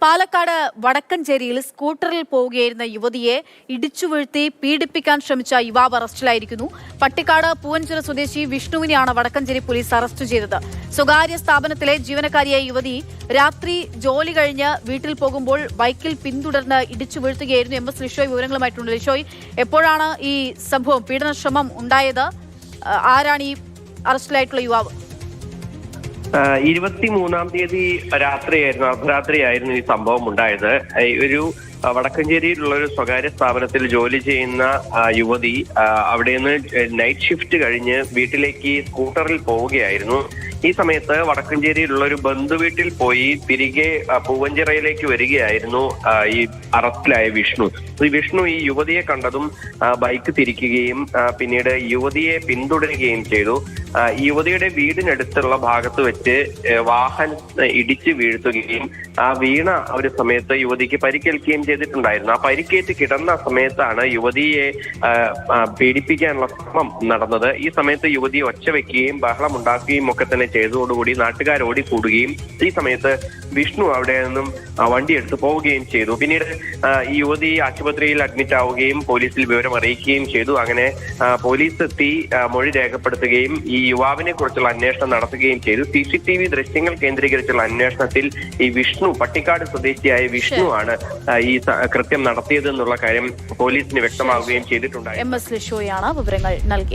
പാലക്കാട് വടക്കഞ്ചേരിയിൽ സ്കൂട്ടറിൽ പോവുകയായിരുന്ന യുവതിയെ ഇടിച്ചു വീഴ്ത്തി പീഡിപ്പിക്കാൻ ശ്രമിച്ച യുവാവ് അറസ്റ്റിലായിരിക്കുന്നു. പട്ടിക്കാട് പൂവഞ്ചിറ സ്വദേശി വിഷ്ണുവിനെയാണ് വടക്കഞ്ചേരി പോലീസ് അറസ്റ്റ് ചെയ്തത്. സ്വകാര്യ സ്ഥാപനത്തിലെ ജീവനക്കാരിയായ യുവതി രാത്രി ജോലി കഴിഞ്ഞ് വീട്ടിൽ പോകുമ്പോൾ ബൈക്കിൽ പിന്തുടർന്ന് ഇടിച്ചു വീഴ്ത്തുകയായിരുന്നു. MS ലിഷോയ് വിവരങ്ങളുമായിട്ടുണ്ട്. ലിഷോയ്, എപ്പോഴാണ് ഈ സംഭവം, പീഡന ശ്രമം ഉണ്ടായത്? ആരാണ് ഈ അറസ്റ്റിലായിട്ടുള്ള യുവാവ്? 23-ാം തീയതി രാത്രിയായിരുന്നു, അർദ്ധരാത്രിയായിരുന്നു ഈ സംഭവം ഉണ്ടായത്. ഒരു വടക്കഞ്ചേരിയിലുള്ള ഒരു സ്വകാര്യ സ്ഥാപനത്തിൽ ജോലി ചെയ്യുന്ന യുവതി അവിടെ നിന്ന് നൈറ്റ് ഷിഫ്റ്റ് കഴിഞ്ഞ് വീട്ടിലേക്ക് സ്കൂട്ടറിൽ പോവുകയായിരുന്നു. ഈ സമയത്ത് വടക്കഞ്ചേരിയിലുള്ള ഒരു ബന്ധുവീട്ടിൽ പോയി തിരികെ പൂവഞ്ചിറയിലേക്ക് വരികയായിരുന്നു ഈ അറസ്റ്റിലായ വിഷ്ണു. ഈ വിഷ്ണു ഈ യുവതിയെ കണ്ടതും ബൈക്ക് തിരിക്കുകയും പിന്നീട് യുവതിയെ പിന്തുടരുകയും ചെയ്തു. ഈ യുവതിയുടെ വീടിനടുത്തുള്ള ഭാഗത്ത് വെച്ച് വാഹനം ഇടിച്ച് വീഴ്ത്തുകയും വീണ ഒരു സമയത്ത് യുവതിക്ക് പരിക്കേൽക്കുകയും ചെയ്തിട്ടുണ്ടായിരുന്നു. ആ പരിക്കേറ്റ് കിടന്ന സമയത്താണ് യുവതിയെ പീഡിപ്പിക്കാനുള്ള ശ്രമം നടന്നത്. ഈ സമയത്ത് യുവതി ഒച്ച വെക്കുകയും ബഹളം ഉണ്ടാക്കുകയും ഒക്കെ തന്നെ ചെയ്തതോടുകൂടി നാട്ടുകാർ ഓടിക്കൂടുകയും ഈ സമയത്ത് വിഷ്ണു അവിടെ നിന്നും വണ്ടി എടുത്ത് പോവുകയും ചെയ്തു. പിന്നീട് ഈ യുവതി ആശുപത്രിയിൽ അഡ്മിറ്റ് ആവുകയും പോലീസിൽ വിവരം അറിയിക്കുകയും ചെയ്തു. അങ്ങനെ പോലീസ് എത്തി മൊഴി രേഖപ്പെടുത്തുകയും ഈ യുവാവിനെ കുറിച്ചുള്ള അന്വേഷണം നടത്തുകയും ചെയ്തു. CCTV ദൃശ്യങ്ങൾ കേന്ദ്രീകരിച്ചുള്ള അന്വേഷണത്തിൽ ഈ വിഷ്ണു, പട്ടിക്കാട് സ്വദേശിയായ വിഷ്ണു ആണ് ഈ കൃത്യം നടത്തിയതെന്നുള്ള കാര്യം പോലീസിന് വ്യക്തമാവുകയും ചെയ്തിട്ടുണ്ടായിരുന്നു. MS ലിഷോയാണ് വിവരങ്ങൾ നൽകി.